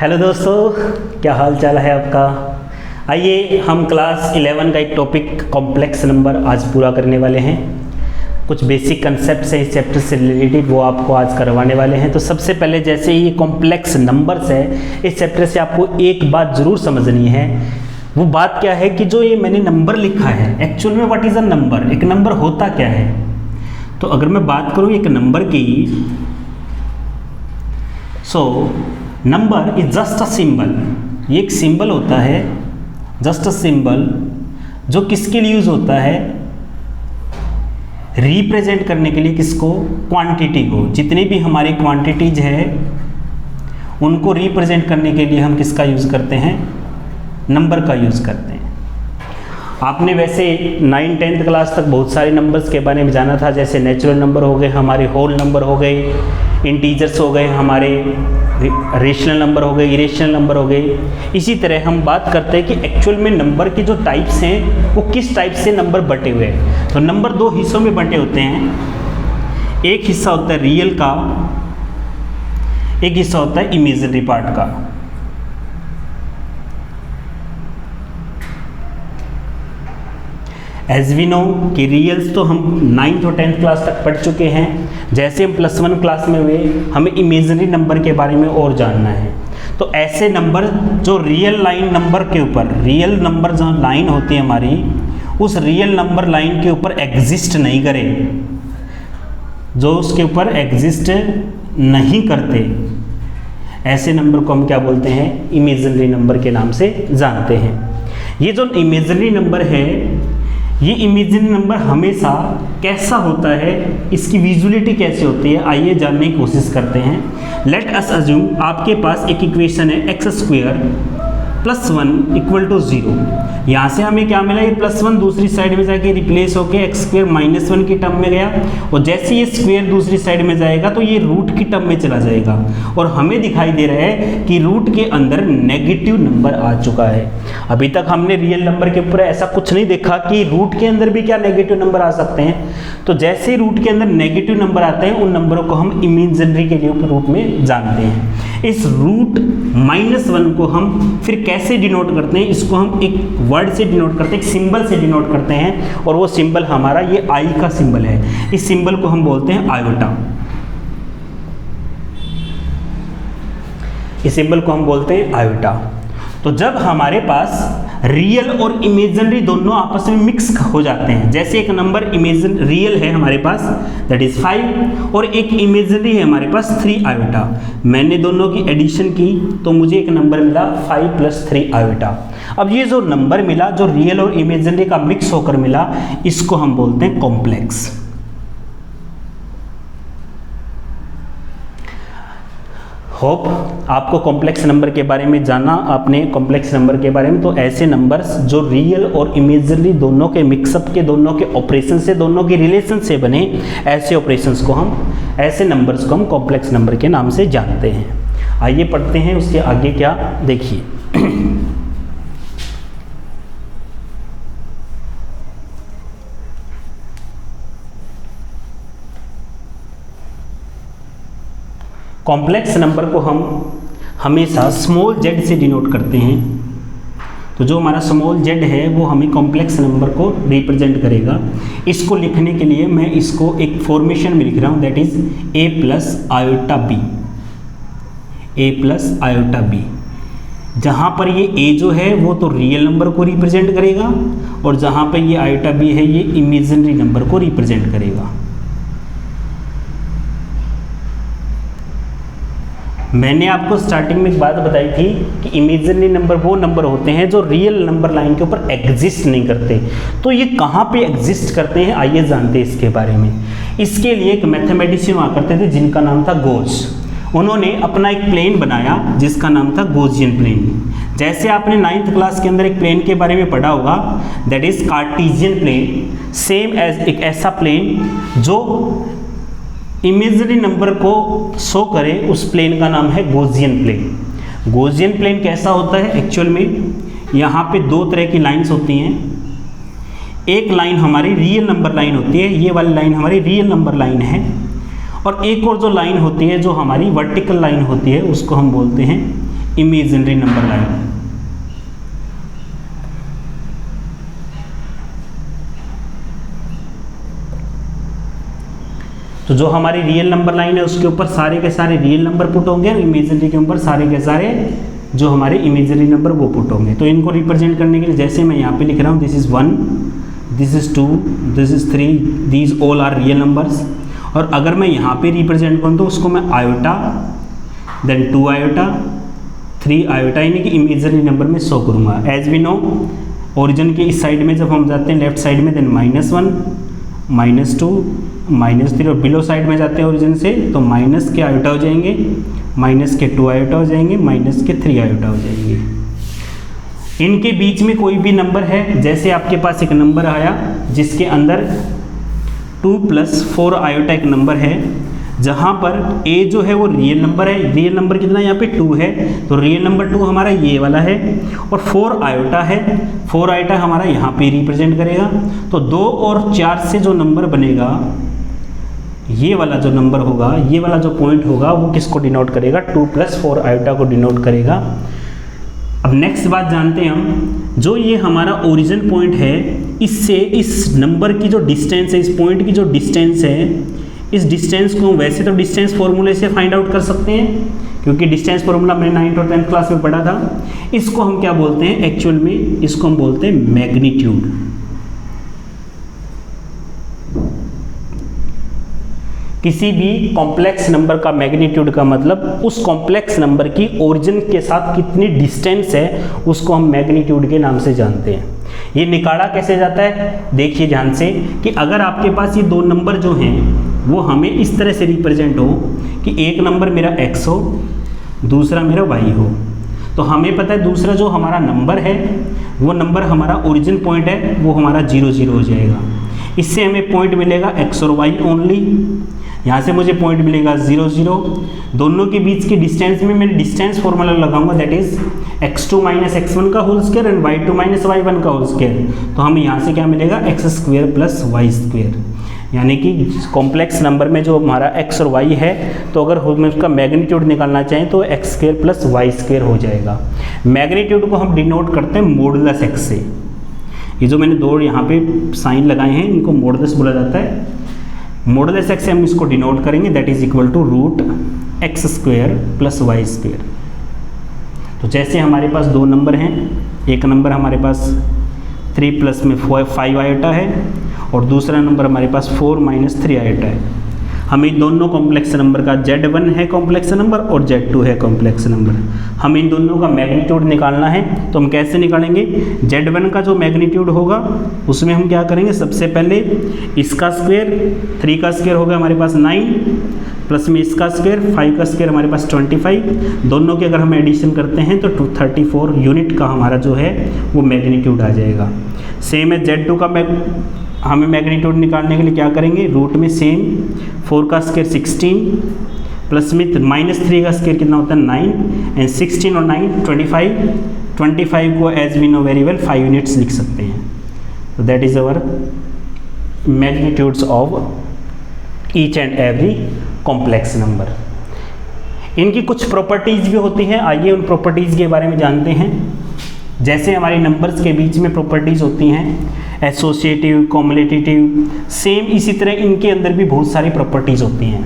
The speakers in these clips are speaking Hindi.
हेलो दोस्तों, क्या हाल चाल है आपका। आइए हम क्लास 11 का एक टॉपिक कॉम्प्लेक्स नंबर आज पूरा करने वाले हैं। कुछ बेसिक कंसेप्ट्स हैं इस चैप्टर से रिलेटेड, वो आपको आज करवाने वाले हैं। तो सबसे पहले जैसे ये कॉम्प्लेक्स नंबर्स है, इस चैप्टर से आपको एक बात ज़रूर समझनी है। वो बात क्या है कि जो ये मैंने नंबर लिखा है, एक्चुअल में व्हाट इज़ अ नंबर, एक नंबर होता क्या है। तो अगर मैं बात करूँ एक नंबर की, number is just a symbol. ये एक सिंबल होता है, जस्ट अ सिंबल, जो किसके लिए यूज होता है, रिप्रेजेंट करने के लिए किसको, क्वांटिटी को। जितनी भी हमारी क्वांटिटीज है उनको रिप्रेजेंट करने के लिए हम किसका यूज करते हैं, नंबर का यूज करते हैं। आपने वैसे 9-10th क्लास तक बहुत सारे नंबर्स के बारे में जाना था, जैसे नेचुरल नंबर हो गए, हमारे होल नंबर हो गए, इंटीजर्स हो गए, हमारे रेशनल नंबर हो गए, इरेशनल नंबर हो गए। इसी तरह हम बात करते हैं कि एक्चुअल में नंबर के जो टाइप्स हैं वो किस टाइप से नंबर बटे हुए हैं। तो नंबर दो हिस्सों में बटे होते हैं। एक हिस्सा होता है रियल का, एक हिस्सा होता है इमेजिनरी पार्ट का। एज वी नो कि रियल्स तो हम 9th और 10th क्लास तक पढ़ चुके हैं। जैसे हम +1 क्लास में हुए, हमें इमेजिनरी नंबर के बारे में और जानना है। तो ऐसे नंबर जो रियल लाइन नंबर के ऊपर, रियल नंबर जहाँ लाइन होती है हमारी, उस रियल नंबर लाइन के ऊपर एग्जिस्ट नहीं करे, जो उसके ऊपर एग्जिस्ट नहीं करते, ऐसे नंबर को हम क्या बोलते हैं, इमेजिनरी नंबर के नाम से जानते हैं। ये जो इमेजिनरी नंबर है, ये इमेजिनरी नंबर हमेशा कैसा होता है, इसकी विजुअलिटी कैसे होती है, आइए जानने की कोशिश करते हैं। लेट अस अज्यूम आपके पास एक इक्वेशन है x² + 1 = 0। यहाँ से हमें क्या मिला, ये +1 दूसरी साइड में जाके रिप्लेस होके x² - 1 की टर्म में गया, और जैसे ये स्क्वायर दूसरी साइड में जाएगा तो ये रूट की टर्म में चला जाएगा, और हमें दिखाई दे रहा है कि रूट के अंदर नेगेटिव नंबर आ चुका है। अभी तक हमने रियल नंबर के ऊपर ऐसा कुछ नहीं देखा कि रूट के अंदर भी क्या नेगेटिव नंबर आ सकते हैं। तो जैसे ही रूट के अंदर नेगेटिव नंबर आते हैं, उन नंबरों को हम इमेजिनरी के रूप में जानते हैं। इस रूट -1 को हम फिर कैसे डिनोट करते हैं, इसको हम एक वर्ड से डिनोट करते हैं, एक सिंबल से डिनोट करते हैं, और वो सिंबल हमारा ये आई का सिंबल है। इस सिंबल को हम बोलते हैं आयोटा। इस सिंबल को हम बोलते हैं आयोटा। तो जब हमारे पास रियल और इमेजिनरी दोनों आपस में मिक्स हो जाते हैं, जैसे एक नंबर इमेजिन रियल है हमारे पास, दैट इज 5, और एक इमेजिनरी है हमारे पास 3 आयोटा। मैंने दोनों की एडिशन की तो मुझे एक नंबर मिला 5 + 3 आयोटा। अब ये जो नंबर मिला, जो रियल और इमेजिनरी का मिक्स होकर मिला, इसको हम बोलते हैं कॉम्प्लेक्स। होप आपको कॉम्प्लेक्स नंबर के बारे में जाना, आपने कॉम्प्लेक्स नंबर के बारे में। तो ऐसे नंबर्स जो रियल और इमेजिनरी दोनों के मिक्सअप के, दोनों के ऑपरेशन से, दोनों के रिलेशन से बने, ऐसे ऑपरेशंस को हम, ऐसे नंबर्स को हम कॉम्प्लेक्स नंबर के नाम से जानते हैं। आइए पढ़ते हैं उसके आगे क्या, देखिए। कॉम्प्लेक्स नंबर को हम हमेशा स्मॉल z से डिनोट करते हैं। तो जो हमारा स्मॉल z है वो हमें कॉम्प्लेक्स नंबर को रिप्रेजेंट करेगा। इसको लिखने के लिए मैं इसको एक फॉर्मेशन में लिख रहा हूँ, that is a + iota b, a + iota b। जहाँ पर ये a जो है वो तो रियल नंबर को रिप्रेजेंट करेगा, और जहाँ पर ये आयोटा b है ये इमेजिनरी नंबर को रिप्रेजेंट करेगा। मैंने आपको स्टार्टिंग में एक बात बताई थी कि इमेजिनरी नंबर वो नंबर होते हैं जो रियल नंबर लाइन के ऊपर एग्जिस्ट नहीं करते। तो ये कहाँ पे एग्जिस्ट करते हैं, आइए जानते हैं इसके बारे में। इसके लिए एक मैथमेटिशियन हुआ करते थे जिनका नाम था गोस। उन्होंने अपना एक प्लेन बनाया जिसका नाम था गॉसियन प्लेन। जैसे आपने 9th क्लास के अंदर एक प्लेन के बारे में पढ़ा होगा, that is Cartesian plane. Same as एक ऐसा प्लेन जो इमेजिनरी नंबर को शो करे, उस प्लेन का नाम है गॉसियन प्लेन। गॉसियन प्लेन कैसा होता है, एक्चुअल में यहाँ पे दो तरह की लाइंस होती हैं। एक लाइन हमारी रियल नंबर लाइन होती है, ये वाली लाइन हमारी रियल नंबर लाइन है, और एक और जो लाइन होती है जो हमारी वर्टिकल लाइन होती है उसको हम बोलते हैं इमेजिनरी नंबर लाइन। तो जो हमारी रियल नंबर लाइन है उसके ऊपर सारे के सारे रियल नंबर पुट होंगे और इमेजिनरी के ऊपर सारे के सारे जो हमारे इमेजिनरी नंबर वो पुट होंगे। तो इनको रिप्रेजेंट करने के लिए जैसे मैं यहाँ पे लिख रहा हूँ, this is 1, this is 2, this is 3, these all are real numbers. और अगर मैं यहाँ पे रिप्रेजेंट करूँ तो उसको मैं आयोटा, देन 2 आयोटा, 3 आयोटा यानी कि इमेजिनरी नंबर में शो करूँगा। एज वी नो ओरिजिन के इस साइड में जब हम जाते हैं लेफ्ट साइड में, देन -1, -2, -3 और बिलो साइड में जाते हैं ओरिजिन से तो माइनस के आयोटा हो जाएंगे, माइनस के 2 आयोटा हो जाएंगे, माइनस के 3 आयोटा हो जाएंगे। इनके बीच में कोई भी नंबर है, जैसे आपके पास एक नंबर आया जिसके अंदर 2 + 4 आयोटा एक नंबर है, जहाँ पर a जो है वो रियल नंबर है। रियल नंबर कितना यहाँ पे 2 है, तो रियल नंबर 2 हमारा ये वाला है और 4 आयोटा है। 4 आयोटा हमारा यहाँ पे रिप्रेजेंट करेगा। तो 2 और 4 से जो नंबर बनेगा, ये वाला जो नंबर होगा, ये वाला जो पॉइंट होगा वो किसको डिनोट करेगा, 2 + 4 आयोटा को डिनोट करेगा। अब नेक्स्ट बात जानते हैं हम, जो ये हमारा ओरिजिन पॉइंट है, इससे इस नंबर की जो डिस्टेंस है, इस पॉइंट की जो डिस्टेंस है, इस डिस्टेंस को वैसे तो डिस्टेंस फॉर्मूले से फाइंड आउट कर सकते हैं, क्योंकि डिस्टेंस फॉर्मूला मैंने 9th और 10th क्लास में पढ़ा था। इसको हम क्या बोलते हैं एक्चुअल में, इसको हम बोलते हैं मैग्नीट्यूड। किसी भी कॉम्प्लेक्स नंबर का मैग्नीट्यूड का मतलब उस कॉम्प्लेक्स नंबर की ओरिजिन के साथ कितनी डिस्टेंस है, उसको हम मैग्नीट्यूड के नाम से जानते हैं। ये निकाला कैसे जाता है, देखिए ध्यान से, कि अगर आपके पास ये दो नंबर जो हैं वो हमें इस तरह से रिप्रेजेंट हो कि एक नंबर मेरा x हो, दूसरा मेरा y हो, तो हमें पता है दूसरा जो हमारा नंबर है वो नंबर हमारा ओरिजिन पॉइंट है, वो हमारा 0 0 हो जाएगा। इससे हमें पॉइंट मिलेगा x और y ओनली। यहाँ से मुझे पॉइंट मिलेगा 0 0। दोनों के बीच की डिस्टेंस में मैं डिस्टेंस फॉर्मूला लगाऊंगा, दैट इज x2 - x1 का whole square and y2 - y1 का होल स्क्वायर। तो हमें यहाँ से क्या मिलेगा, x² + y²। यानी कि कॉम्प्लेक्स नंबर में जो हमारा x और y है, तो अगर हम उसका मैग्नीट्यूड निकालना चाहें तो x² + y² हो जाएगा। मैग्नीट्यूड को हम डिनोट करते हैं मॉडुलस x से। ये जो मैंने दो यहाँ पे साइन लगाए हैं इनको मॉडुलस बोला जाता है। मॉडुलस x से हम इसको डिनोट करेंगे, that is equal to √x² + y²। तो जैसे हमारे पास दो नंबर हैं, एक नंबर हमारे पास 3 + में 5 आयोटा है और दूसरा नंबर हमारे पास 4 - 3 आयोटा है। हमें दोनों कॉम्प्लेक्स नंबर का Z1 है कॉम्प्लेक्स नंबर और Z2 है कॉम्प्लेक्स नंबर, हमें इन दोनों का मैग्नीट्यूड निकालना है। तो हम कैसे निकालेंगे, Z1 का जो मैग्नीट्यूड होगा उसमें हम क्या करेंगे, सबसे पहले इसका स्क्वायर, 3 का स्क्वायर होगा हमारे पास 9 प्लस में इसका स्क्वायर, 5 का स्क्वायर हमारे पास 25। दोनों के अगर हम एडिशन करते हैं तो 234 यूनिट का हमारा जो है वो मैग्नीट्यूड आ जाएगा। सेम है Z2 का हमें मैग्नीट्यूड निकालने के लिए क्या करेंगे, रूट में सेम 4 का स्क्वायर 16 प्लस में -3 का स्क्वायर कितना होता है 9 एंड 16 और 9 25 को as we know very well 5 units लिख सकते हैं। तो that is our magnitudes of each and every complex number. इनकी कुछ प्रॉपर्टीज़ भी होती हैं, आइए उन प्रॉपर्टीज़ के बारे में जानते हैं। जैसे हमारे नंबर्स के बीच में प्रॉपर्टीज़ होती हैं एसोसिएटिव, कॉम्युलेटिव, सेम इसी तरह इनके अंदर भी बहुत सारी प्रॉपर्टीज़ होती हैं।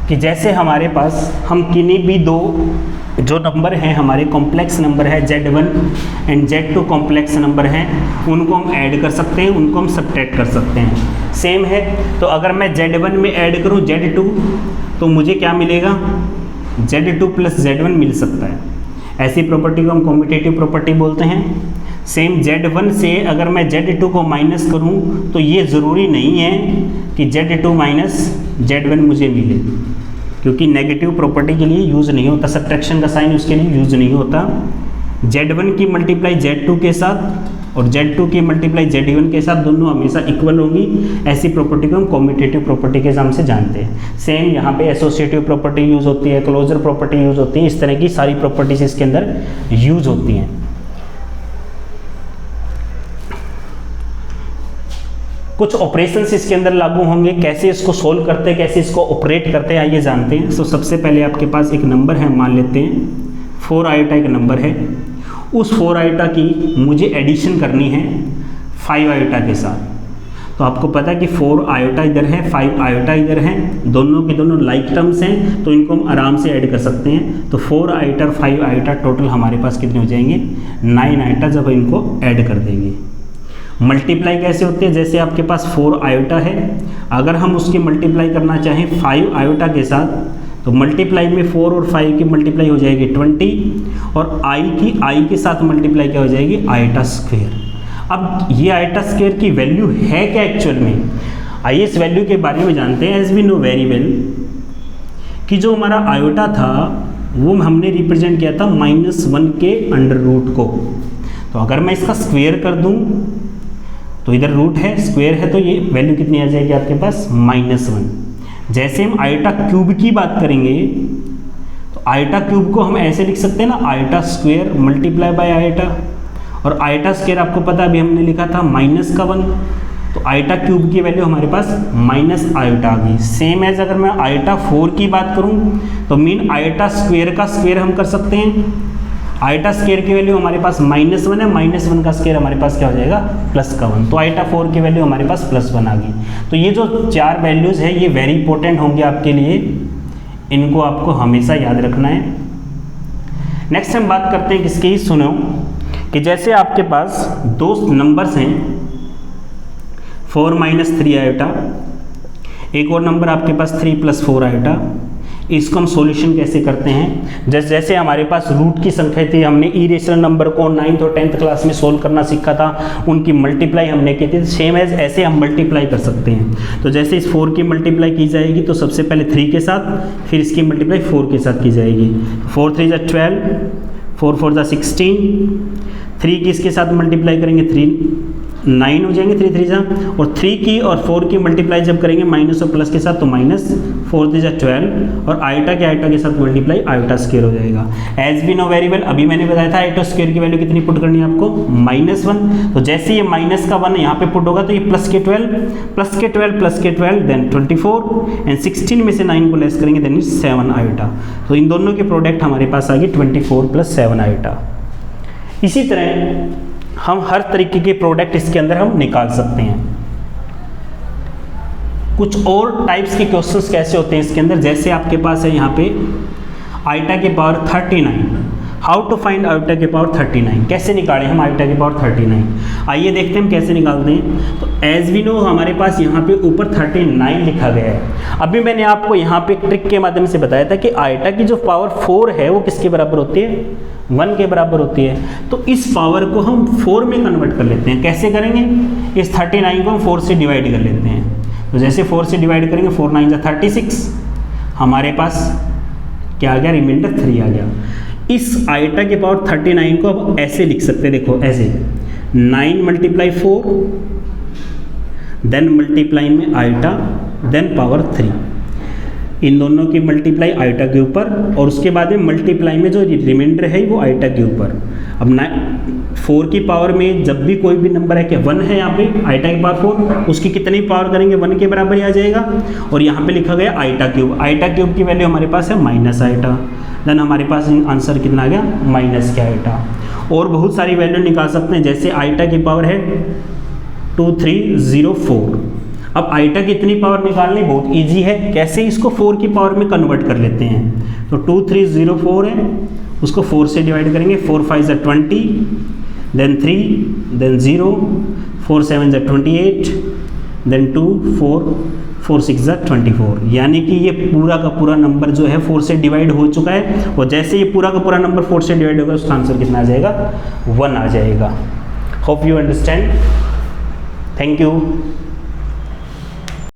कि जैसे हमारे पास हम किन्हीं भी दो जो नंबर हैं हमारे कॉम्प्लेक्स नंबर है Z1 and Z2 complex number हैं, उनको हम ऐड कर सकते हैं, उनको हम सब्ट्रैक्ट कर सकते हैं। सेम है, तो अगर मैं Z1 में ऐड करूं Z2 तो मुझे क्या मिलेगा, Z2 + Z1 मिल सकता है। ऐसी प्रॉपर्टी को हम कॉम्यूटेटिव प्रॉपर्टी बोलते हैं। सेम Z1 से अगर मैं Z2 को माइनस करूं तो ये ज़रूरी नहीं है कि Z2 - Z1 मुझे मिले, क्योंकि नेगेटिव प्रॉपर्टी के लिए यूज़ नहीं होता, सब्ट्रैक्शन का साइन उसके लिए यूज़ नहीं होता। Z1 की मल्टीप्लाई Z2 के साथ और Z2 की मल्टीप्लाई Z1 के साथ दोनों हमेशा इक्वल होंगी। ऐसी प्रॉपर्टी को हम कॉम्यूटेटिव प्रॉपर्टी के नाम से जानते हैं। सेम यहाँ पे एसोसिएटिव प्रॉपर्टी यूज़ होती है, क्लोजर प्रॉपर्टी यूज़ होती है, इस तरह की सारी प्रॉपर्टीज इसके अंदर यूज़ होती हैं। कुछ ऑपरेशंस इसके अंदर लागू होंगे, कैसे इसको सोल्व करते हैं, कैसे इसको ऑपरेट करते हैं, आइए जानते हैं। तो सबसे पहले आपके पास एक नंबर है, मान लेते हैं 4 आयोटा एक नंबर है, उस 4 आयोटा की मुझे एडिशन करनी है 5 आयोटा के साथ। तो आपको पता है कि 4 आयोटा इधर है, 5 आयोटा इधर है, दोनों के दोनों लाइक टर्म्स हैं, तो इनको हम आराम से ऐड कर सकते हैं। तो 4 आयोटा और 5 आयोटा टोटल हमारे पास कितने हो जाएंगे, 9 आयोटा जब इनको ऐड कर देंगे। मल्टीप्लाई कैसे होते हैं, जैसे आपके पास 4 आयोटा है, अगर हम उसकी मल्टीप्लाई करना चाहें 5 आयोटा के साथ, तो मल्टीप्लाई में 4 और 5 की मल्टीप्लाई हो जाएगी 20, और आई के साथ मल्टीप्लाई क्या हो जाएगी, आयोटा स्क्वायर। अब ये आयोटा स्क्वायर की वैल्यू है क्या एक्चुअल में, आइए इस वैल्यू के बारे में जानते हैं। As we know very well कि जो हमारा आयोटा था वो हमने रिप्रेजेंट किया था -1 के अंडर रूट को। तो अगर मैं इसका स्क्वायर कर दूं तो इधर रूट है, स्क्वायर है, तो ये वैल्यू कितनी आ जाएगी आपके पास, -1। जैसे हम आयोटा क्यूब की बात करेंगे तो आयोटा क्यूब को हम ऐसे लिख सकते हैं ना, iota square multiply by iota, और आयोटा स्क्वायर आपको पता अभी हमने लिखा था -1, तो आयोटा क्यूब की वैल्यू हमारे पास माइनस आयोटा आ गई। सेम एज अगर मैं आयोटा 4 की बात करूं तो मीन आयोटा स्क्वायर का स्क्वायर हम कर सकते हैं, आयोटा स्क्वायर की वैल्यू हमारे पास -1 है, -1 का स्क्वायर हमारे पास क्या हो जाएगा, +1, तो आयोटा 4 की वैल्यू हमारे पास +1 आ गई। तो ये जो 4 वैल्यूज़ है ये वेरी इंपॉर्टेंट होंगे आपके लिए, इनको आपको हमेशा याद रखना है। नेक्स्ट हम बात करते हैं किसकी, ही सुनो कि जैसे आपके पास 2 नंबर्स हैं 4 - 3 आयोटा, एक और नंबर आपके पास 3 + 4 आयोटा, इसको हम सॉल्यूशन कैसे करते हैं। जैसे हमारे पास रूट की संख्या थी, हमने इरेशनल नंबर को 9th और 10th क्लास में सोल्व करना सीखा था, उनकी मल्टीप्लाई हमने की थी, सेम एज ऐसे हम मल्टीप्लाई कर सकते हैं। तो जैसे इस 4 की मल्टीप्लाई की जाएगी तो सबसे पहले 3 के साथ, फिर इसकी मल्टीप्लाई 4 के साथ की जाएगी। 4 3 = 12, 4 4 = 16, 3 की इसके साथ मल्टीप्लाई करेंगे 3 9 हो जाएंगे, 3 3 = और 3 की और 4 की मल्टीप्लाई जब करेंगे माइनस और प्लस के साथ तो -4 3 = 12, और आयोटा के आयोटा के साथ मल्टीप्लाई आयोटा स्क्वायर हो जाएगा। As we know very well, अभी मैंने बताया था आयोटा स्क्वायर की वैल्यू कितनी पुट करनी है आपको, -1। तो जैसे ये माइनस का 1 यहाँ पे पुट होगा तो ये +12 देन 24, एंड 16 में से 9 को लेस करेंगे देन 7 आयोटा। तो इन दोनों के प्रोडक्ट हमारे पास आ गई 24 + 7 आयोटा। इसी तरह हम हर तरीके के प्रोडक्ट इसके अंदर हम निकाल सकते हैं। कुछ और टाइप्स के क्वेश्चंस कैसे होते हैं इसके अंदर, जैसे आपके पास है यहाँ पे आयोटा के power 39, how to find iota के पावर 39, कैसे निकालें हम आयोटा के पावर 39। आइए देखते हैं हम कैसे निकालते हैं। तो एज वी नो हमारे पास यहाँ पे ऊपर 39 लिखा गया है। अभी मैंने आपको यहाँ पे एक ट्रिक के माध्यम से बताया था कि आयोटा की जो पावर 4 है वो किसके बराबर होती है, 1 के बराबर होती है। तो इस पावर को हम 4 में कन्वर्ट कर लेते हैं। कैसे करेंगे, इस 39 को हम 4 से डिवाइड कर लेते हैं। तो जैसे 4 से डिवाइड करेंगे 4 9 = 36, हमारे पास क्या आ गया, रिमाइंडर 3 आ गया। इस आयोटा के पावर 39 को अब ऐसे लिख सकते हैं, देखो ऐसे 9 × 4 देन मल्टीप्लाई में आयोटा देन पावर 3, इन दोनों की मल्टीप्लाई आयोटा के ऊपर, और उसके बाद में मल्टीप्लाई में जो रिमाइंडर है वो आयोटा के ऊपर। अब 4 की पावर में जब भी कोई भी नंबर है कि 1 है, यहाँ पे आयोटा की पावर 4, उसकी कितनी पावर करेंगे 1 के बराबर ही आ जाएगा। और यहाँ पे लिखा गया आयोटा क्यूब, आयोटा क्यूब की वैल्यू हमारे पास है माइनस आयोटा, देन हमारे पास आंसर कितना आ गया, माइनस के आयोटा। और बहुत सारी वैल्यू निकाल सकते हैं, जैसे आयोटा की पावर है 2304। अब आयोटा की इतनी पावर निकालनी बहुत इजी है, कैसे, इसको 4 की पावर में कन्वर्ट कर लेते हैं। तो 2304 है, उसको 4 से डिवाइड करेंगे, 4 5 = 20, देन 3 देन 0, 4 7 = 28, देन 2 4 4 6 = 24। यानी कि ये पूरा का पूरा नंबर जो है 4 से डिवाइड हो चुका है, और जैसे ये पूरा का पूरा नंबर 4 से डिवाइड होगा उसका आंसर कितना आ जाएगा, 1 आ जाएगा। Hope you understand, thank you.